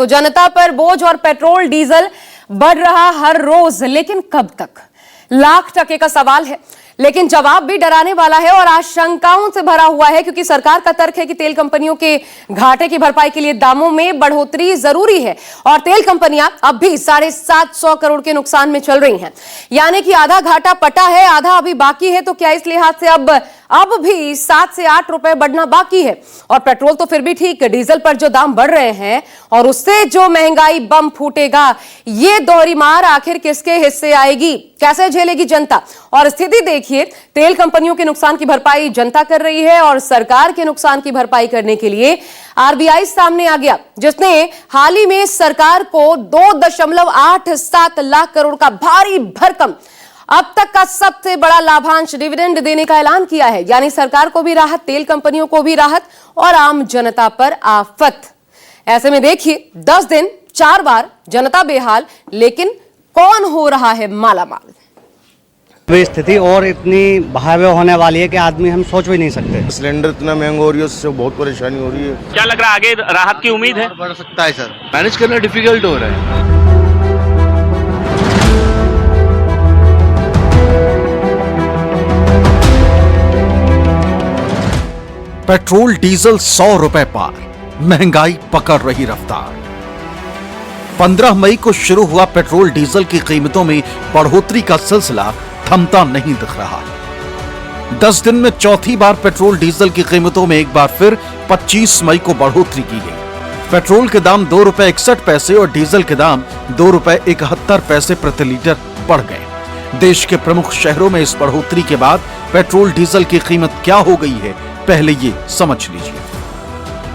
तो जनता पर बोझ और पेट्रोल डीजल बढ़ रहा हर रोज, लेकिन कब तक? लाख टके का सवाल है, लेकिन जवाब भी डराने वाला है और आशंकाओं से भरा हुआ है, क्योंकि सरकार का तर्क है कि तेल कंपनियों के घाटे की भरपाई के लिए दामों में बढ़ोतरी जरूरी है और तेल कंपनियां अब भी 750 करोड़ के नुकसान में चल रही हैं। यानी कि आधा घाटा पटा है, आधा अभी बाकी है। तो क्या इस लिहाज से अब भी 7 से 8 रुपए बढ़ना बाकी है? और पेट्रोल तो फिर भी ठीक, डीजल पर जो दाम बढ़ रहे हैं और उससे जो महंगाई बम फूटेगा, ये दोहरी मार आखिर किसके हिस्से आएगी? कैसे झेलेगी जनता? और स्थिति देखिए, तेल कंपनियों के नुकसान की भरपाई जनता कर रही है और सरकार के नुकसान की भरपाई करने के लिए आरबीआई सामने आ गया, जिसने हाल ही में सरकार को 2.87 लाख करोड़ का भारी भरकम, अब तक का सबसे बड़ा लाभांश डिविडेंड देने का ऐलान किया है। यानी सरकार को भी राहत, तेल कंपनियों को भी राहत और आम जनता पर आफत। ऐसे में देखिए, 10 दिन 4 बार जनता बेहाल, लेकिन कौन हो रहा है मालामाल? स्थिति और इतनी भयावह होने वाली है कि आदमी हम सोच भी नहीं सकते। सिलेंडर इतना महंगा हो रही है, उससे बहुत परेशानी हो रही है। क्या लग रहा है आगे राहत की उम्मीद है? बढ़ सकता है सर, मैनेज करना डिफिकल्ट हो रहा है। पेट्रोल डीजल 100 रुपए पार, महंगाई पकड़ रही रफ्तार। 15 मई को शुरू हुआ पेट्रोल डीजल की कीमतों में बढ़ोतरी का सिलसिला थमता नहीं दिख रहा। 10 दिन में चौथी बार पेट्रोल डीजल की कीमतों में एक बार फिर 25 मई को बढ़ोतरी की गई। पेट्रोल के दाम 2 रुपए 61 पैसे और डीजल के दाम 2 रुपए 71 पैसे प्रति लीटर बढ़ गए। देश के प्रमुख शहरों में इस बढ़ोतरी के बाद पेट्रोल डीजल की कीमत क्या हो गई है, पहले ये समझ लीजिए।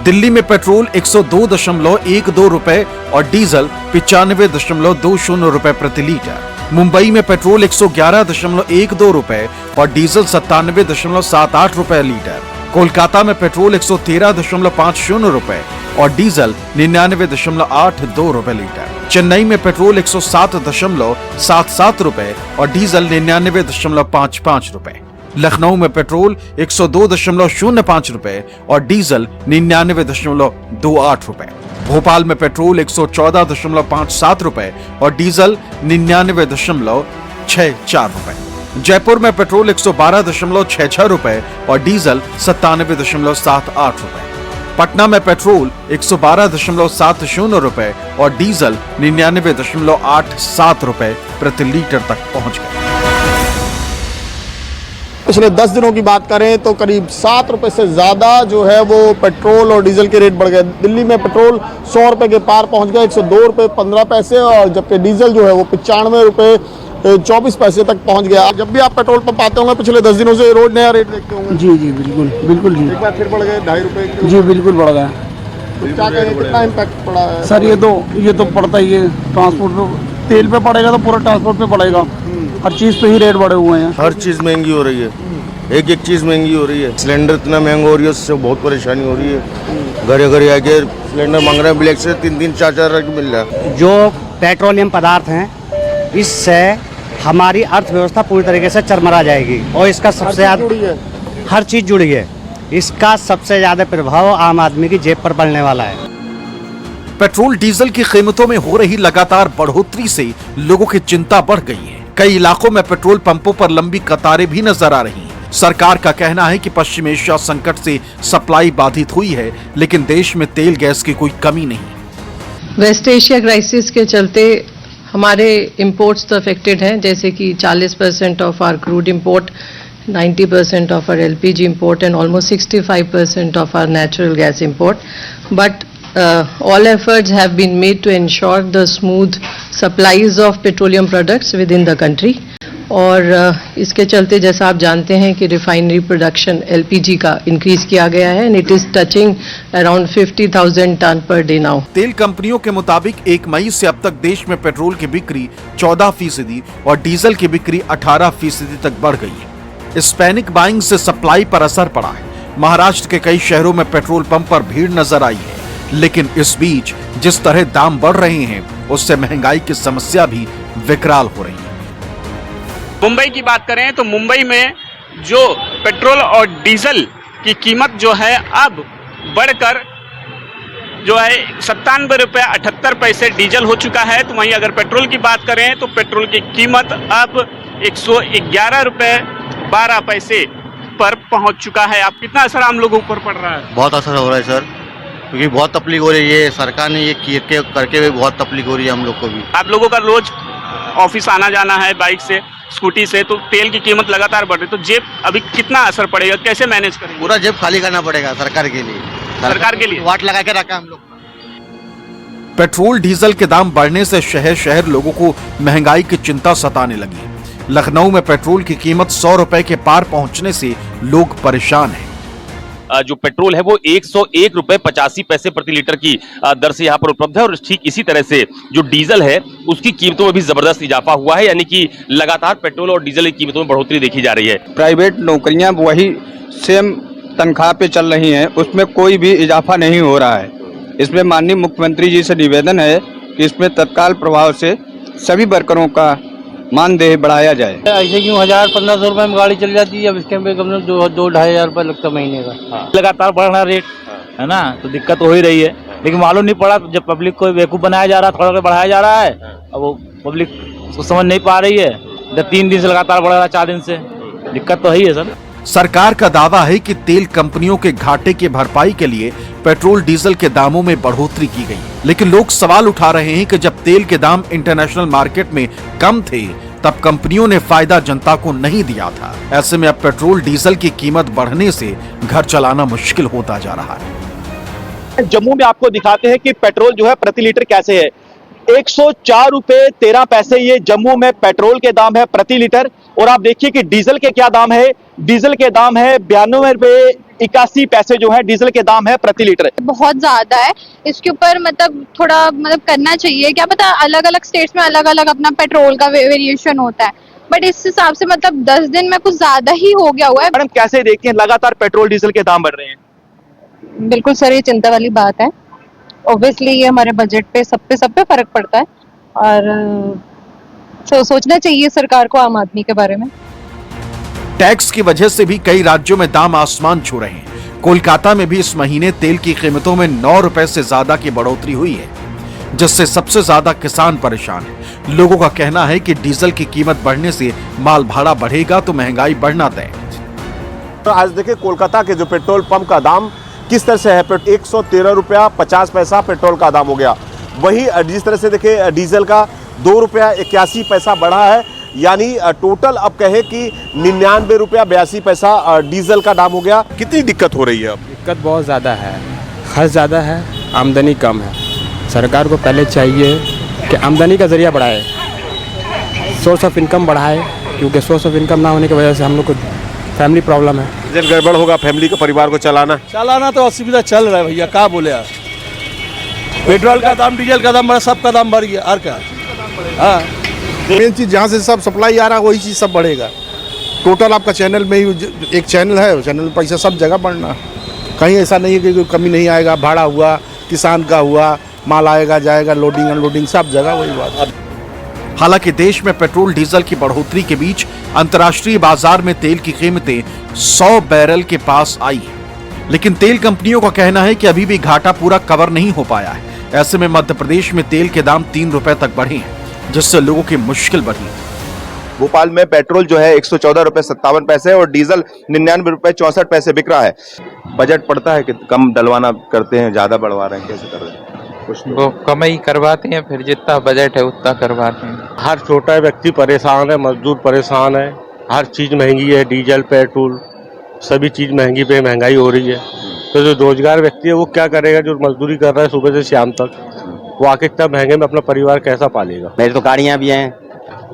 दिल्ली में पेट्रोल 102.12 रुपए और डीजल 95.20 रुपए प्रति लीटर। मुंबई में पेट्रोल 111.12 रुपए और डीजल 97.78 रुपए लीटर। कोलकाता में पेट्रोल 113.50 रुपए और डीजल 99.82 रुपए लीटर। चेन्नई में पेट्रोल 107.77 रुपए और डीजल 99.55 रुपए। लखनऊ में पेट्रोल 102.05 रुपए और डीजल 99.28 रुपए। भोपाल में पेट्रोल 114.57 रुपए और डीजल 99.64 रुपए। जयपुर में पेट्रोल 112.66 रुपए और डीजल 97.78 रुपए। पटना में पेट्रोल 112.70 रुपए और डीजल 99.87 रुपए प्रति लीटर तक पहुंच गए। पिछले 10 दिनों की बात करें तो करीब 7 रुपए से ज़्यादा जो है वो पेट्रोल और डीजल के रेट बढ़ गए। दिल्ली में पेट्रोल 100 रुपए के पार पहुंच गया, 102 रुपए 15 पैसे, और जबकि डीजल जो है वो 95 रुपए 24 पैसे तक पहुंच गया। जब भी आप पेट्रोल पंप आते होंगे पिछले 10 दिनों से रोज नया रेट देखते होंगे। जी जी बिल्कुल बिल्कुल जी। एक बार फिर बढ़ गए 2.5 रुपए। जी बिल्कुल बढ़ गया। तो क्या कहें, कितना इम्पैक्ट पड़ा है सर? ये तो पड़ता ही है। ट्रांसपोर्ट पे, तेल पे पड़ेगा तो पूरा ट्रांसपोर्ट पे पड़ेगा। हर चीज पे ही रेट बढ़े हुए हैं। हर चीज महंगी हो रही है, एक एक चीज महंगी हो रही है। सिलेंडर इतना महंगा हो रही है, उससे बहुत परेशानी हो रही है। घरे घरे आके सिलेंडर मांग रहे हैं, ब्लैक से 3-3 4-4 रुपए मिल रहा है। जो पेट्रोलियम पदार्थ हैं, इससे हमारी अर्थव्यवस्था पूरी तरीके से चरमरा जाएगी और इसका सबसे ज्यादा हर चीज जुड़ी है। इसका सबसे ज्यादा प्रभाव आम आदमी की जेब पर पड़ने वाला है। पेट्रोल डीजल की कीमतों में हो रही लगातार बढ़ोतरी से लोगों की चिंता बढ़ गई है। कई इलाकों में पेट्रोल पंपों पर लंबी कतारें भी नजर आ रही हैं। सरकार का कहना है कि पश्चिम एशिया संकट से सप्लाई बाधित हुई है, लेकिन देश में तेल गैस की कोई कमी नहीं। वेस्ट एशिया क्राइसिस के चलते हमारे इंपोर्ट्स तो अफेक्टेड हैं, जैसे कि 40% of our crude import, 90% of our LPG import and almost 65% of our natural gas import. But all efforts have been made to ensure the smooth supplies of petroleum products within the country. और इसके चलते जैसा आप जानते हैं कि refinery production LPG का increase किया गया है and it is touching around 50,000 tonne per day now. तेल कंपनियों के मुताबिक 1 मई से अब तक देश में पेट्रोल की बिक्री 14% और डीजल की बिक्री 18% तक बढ़ गई है। इस पैनिक बाइंग से सप्लाई पर असर पड़ा है। महाराष्ट्र के कई शहरों में पेट्रोल पंप पर भीड़ नजर आई है, लेकिन इस बीच जिस तरह दाम बढ़ रहे हैं, उससे महंगाई की समस्या भी विकराल हो रही है। मुंबई की बात करें तो मुंबई में जो पेट्रोल और डीजल की कीमत जो है अब बढ़कर जो है 97 रुपये 78 पैसे डीजल हो चुका है। तो वहीं अगर पेट्रोल की बात करें तो पेट्रोल की कीमत अब 111 रुपये 12 पैसे पर पहुंच चुका है। अब कितना असर आम लोगों पर पड़ रहा है? बहुत असर हो रहा है सर, क्योंकि बहुत तकलीफ हो रही है। सरकार ने ये करके भी बहुत तकलीफ हो रही है हम लोग को भी। आप लोगों का रोज ऑफिस आना जाना है बाइक से, स्कूटी से, तो तेल की कीमत लगातार बढ़ रही है, तो जेब अभी कितना असर पड़ेगा, कैसे मैनेज करेंगे? पूरा जेब खाली करना पड़ेगा सरकार के लिए। सरकार के लिए वाट लगा के रखा हम लोग। पेट्रोल डीजल के दाम बढ़ने से शहर शहर लोगों को महंगाई की चिंता सताने लगी। लखनऊ में पेट्रोल की कीमत 100 रुपए के पार पहुंचने से लोग परेशान हैं। जो पेट्रोल है वो 101 रुपए 85 पैसे प्रति लीटर की दर से यहाँ पर उपलब्ध है। और ठीक इसी तरह से जो डीजल है उसकी कीमतों में भी जबरदस्त इजाफा हुआ है, यानी कि लगातार पेट्रोल और डीजल की कीमतों में बढ़ोतरी देखी जा रही है। प्राइवेट नौकरियां वही सेम तनख्वाह पे चल रही हैं, उसमें कोई भी इजाफा नहीं हो रहा है। इसमें माननीय मुख्यमंत्री जी से निवेदन है कि इसमें तत्काल प्रभाव से सभी वर्करों का मानदेय बढ़ाया जाए। ऐसे क्यों 1000-1500 रुपए में गाड़ी चल जाती है, अब इसके में कम से कम 2-2-2.5 रुपए लगता महीने का। लगातार बढ़ रहा रेट है ना, तो दिक्कत हो ही रही है, लेकिन मालूम नहीं पड़ा। जब पब्लिक को बेवकूफ बनाया जा रहा है, थोड़ा बढ़ाया जा रहा है, अब वो पब्लिक उसको समझ नहीं पा रही है। जब 3 दिन से लगातार बढ़ रहा है, 4 दिन से, दिक्कत तो है ही है सर। सरकार का दावा है कि तेल कंपनियों के घाटे की भरपाई के लिए पेट्रोल डीजल के दामों में बढ़ोतरी की गई, लेकिन लोग सवाल उठा रहे हैं कि जब तेल के दाम इंटरनेशनल मार्केट में कम थे तब कंपनियों ने फायदा जनता को नहीं दिया था। ऐसे में अब पेट्रोल डीजल की कीमत बढ़ने से घर चलाना मुश्किल होता जा रहा है। जम्मू में आपको दिखाते हैं कि पेट्रोल जो है प्रति लीटर कैसे है। 104 रुपए 13 पैसे ये जम्मू में पेट्रोल के दाम है प्रति लीटर। और आप देखिए कि डीजल के क्या दाम है। डीजल के दाम है 92 रुपए 81 पैसे जो है डीजल के दाम है प्रति लीटर। बहुत ज्यादा है, इसके ऊपर मतलब थोड़ा करना चाहिए। क्या पता अलग अलग स्टेट्स में अलग अलग अपना पेट्रोल का वेरिएशन होता है, बट इस हिसाब से 10 दिन में कुछ ज्यादा ही हो गया हुआ है। मैडम कैसे देखते हैं लगातार पेट्रोल डीजल के दाम बढ़ रहे हैं? बिल्कुल सर, ये चिंता वाली बात है। ऑब्वियसली ये हमारे बजट पे सब पे फर्क पड़ता है, और सोचना चाहिए सरकार को आम आदमी के बारे में। टैक्स की वजह से भी कई राज्यों में दाम आसमान छू रहे हैं। कोलकाता में भी इस महीने तेल की कीमतों में 9 रुपए से ज्यादा की बढ़ोतरी हुई है, जिससे सबसे ज्यादा किसान परेशान हैं। लोगों का कहना है कि डीजल की कीमत बढ़ने से माल भाड़ा बढ़ेगा तो महंगाई बढ़ना तय। तो आज देखिए कोलकाता के जो पेट्रोल पंप का दाम किस तरह से है। 113 रुपया 50 पैसा पेट्रोल का दाम हो गया। वहीं जिस तरह से देखिए डीजल का 2 रुपया 81 पैसा बढ़ा है, यानी टोटल अब कहे कि 99 रुपया 82 पैसा डीजल का दाम हो गया। कितनी दिक्कत हो रही है अब? दिक्कत बहुत ज्यादा है, खर्च ज्यादा है, आमदनी कम है। सरकार को पहले चाहिए कि आमदनी का जरिया बढ़ाए, सोर्स ऑफ इनकम बढ़ाए, क्योंकि सोर्स ऑफ इनकम ना होने की वजह से हम लोग को फैमिली प्रॉब्लम है। जब गड़बड़ होगा फैमिली को, परिवार को चलाना तो असुविधा चल रहा है भैया, क्या बोले आप। पेट्रोल का दाम, डीजल का दाम, सबका दाम बढ़ गया, और क्या। हाँ, मेन चीज जहाँ से सब सप्लाई आ रहा है वही चीज सब बढ़ेगा। टोटल आपका चैनल में ही एक चैनल है, चैनल में पैसा सब जगह बढ़ना, कहीं ऐसा नहीं है कि कोई कमी नहीं आएगा। भाड़ा हुआ, किसान का हुआ, माल आएगा जाएगा, लोडिंग अनलोडिंग सब जगह वही बात। हालांकि देश में पेट्रोल डीजल की बढ़ोतरी के बीच अंतर्राष्ट्रीय बाजार में तेल की कीमतें 100 बैरल के पास आई है, लेकिन तेल कंपनियों का कहना है कि अभी भी घाटा पूरा कवर नहीं हो पाया है। ऐसे में मध्य प्रदेश में तेल के दाम 3 रुपए तक बढ़े हैं, जिससे लोगों की मुश्किल बढ़ी। भोपाल में पेट्रोल जो है 114 रुपए 57 पैसे और डीजल 99 रुपए 64 पैसे बिक रहा है। बजट पड़ता है कि कम डलवाना करते हैं, ज्यादा बढ़वा रहे हैं, कैसे कर रहे हैं? वो कमाई करवाते हैं, फिर जितना बजट है उतना करवाते हैं। हर छोटा व्यक्ति परेशान है, मजदूर परेशान है, हर चीज महंगी है, डीजल पेट्रोल सभी चीज महंगी पे महंगाई हो रही है। तो जो रोजगार व्यक्ति है वो क्या करेगा, जो मजदूरी कर रहा है सुबह से शाम तक, वो आके इतना महंगे में अपना परिवार कैसा पालेगा। मेरी तो गाड़ियां भी हैं,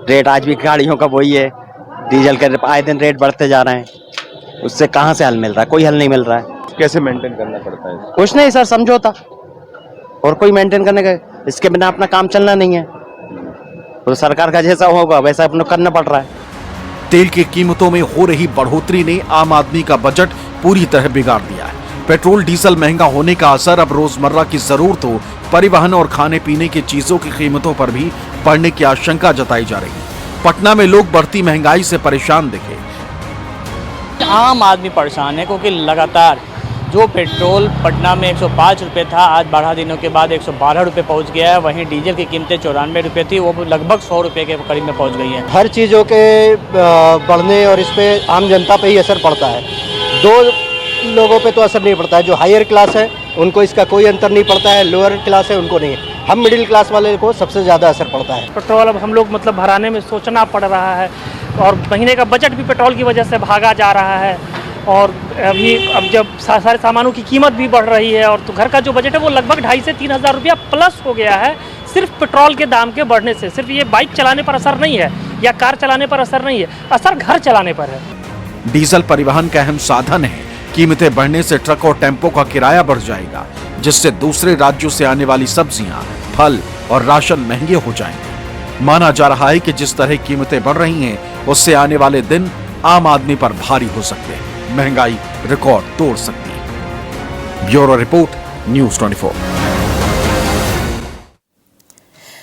रेट आज भी गाड़ियों का वही है, डीजल के आए दिन रेट बढ़ते जा रहे हैं, उससे कहाँ से हल मिल रहा है? कोई हल नहीं मिल रहा है। कैसे मेंटेन करना पड़ता है? कुछ नहीं सर, समझौता, और कोई मेंटेन करने का, इसके बिना अपना काम चलना नहीं है। तो सरकार का जैसा होगा वैसा अपना करना पड़ रहा है। तेल की कीमतों में हो रही बढ़ोतरी ने आम आदमी का बजट पूरी तरह बिगाड़ दिया है। पेट्रोल डीजल महंगा होने का असर अब रोजमर्रा की जरूरतों, परिवहन और खाने पीने की चीजों की कीमतों पर भी पड़ने की आशंका जताई जा रही है। पटना में लोग बढ़ती महंगाई से परेशान दिखे। आम आदमी परेशान है, क्योंकि लगातार जो पेट्रोल पटना में 105 रुपये था, आज 12 दिनों के बाद 112 रुपये पहुँच गया है। वहीं डीजल की कीमतें 94 रुपये थी, वो लगभग 100 रुपये के करीब में पहुँच गई है। हर चीज़ों के बढ़ने और इस पे आम जनता पे ही असर पड़ता है। दो लोगों पे तो असर नहीं पड़ता है, जो हायर क्लास है उनको इसका कोई अंतर नहीं पड़ता है, लोअर क्लास है उनको नहीं। हम मिडिल क्लास वाले को सबसे ज़्यादा असर पड़ता है। पेट्रोल अब हम लोग मतलब भराने में सोचना पड़ रहा है, और महीने का बजट भी पेट्रोल की वजह से भागा जा रहा है। और अभी अब जब सारे सामानों की कीमत भी बढ़ रही है, और तो घर का जो बजट है वो लगभग 2,500 से 3,000 रुपया प्लस हो गया है, सिर्फ पेट्रोल के दाम के बढ़ने से। सिर्फ ये बाइक चलाने पर असर नहीं है या कार चलाने पर असर नहीं है, असर घर चलाने पर है। डीजल परिवहन का अहम साधन है। कीमतें बढ़ने से ट्रक और टेम्पो का किराया बढ़ जाएगा, जिससे दूसरे राज्यों से आने वाली सब्जियां, फल और राशन महंगे हो जाएंगे। माना जा रहा है कि जिस तरह कीमतें बढ़ रही हैं, उससे आने वाले दिन आम आदमी पर भारी हो सकते हैं। महंगाई रिकॉर्ड तोड़ सकती है। Bureau report, news 24।